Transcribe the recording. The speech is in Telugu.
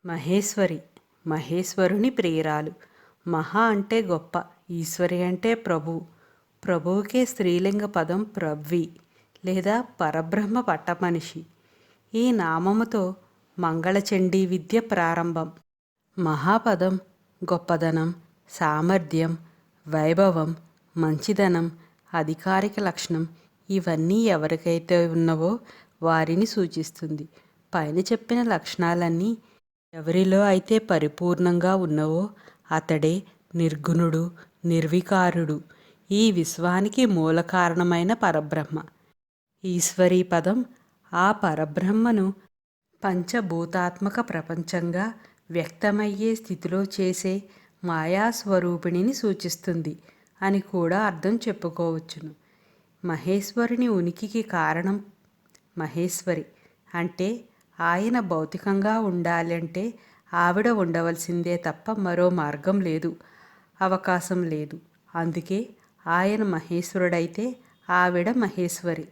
మహేశ్వరి మహేశ్వరుని ప్రియురాలు. మహా అంటే గొప్ప, ఈశ్వరి అంటే ప్రభు. ప్రభువుకే స్త్రీలింగ పదం ప్రవ్వి లేదా పరబ్రహ్మ పట్టమనిషి. ఈ నామముతో మంగళచండీ విద్య ప్రారంభం. మహాపదం గొప్పదనం, సామర్థ్యం, వైభవం, మంచిదనం, అధికారిక లక్షణం ఇవన్నీ ఎవరికైతే ఉన్నవో వారిని సూచిస్తుంది. పైన చెప్పిన లక్షణాలన్నీ ఎవరిలో అయితే పరిపూర్ణంగా ఉన్నవో అతడే నిర్గుణుడు, నిర్వికారుడు, ఈ విశ్వానికి మూల కారణమైన పరబ్రహ్మ. ఈశ్వరీ పదం ఆ పరబ్రహ్మను పంచభూతాత్మక ప్రపంచంగా వ్యక్తమయ్యే స్థితిలో చేసే మాయాస్వరూపిణిని సూచిస్తుంది అని కూడా అర్థం చెప్పుకోవచ్చును. మహేశ్వరుని ఉనికికి కారణం మహేశ్వరి అంటే ఆయన భౌతికంగా ఉండాలంటే ఆవిడ ఉండవలసిందే తప్ప మరో మార్గం లేదు, అవకాశం లేదు. అందుకే ఆయన మహేశ్వరుడైతే ఆవిడ మహేశ్వరి.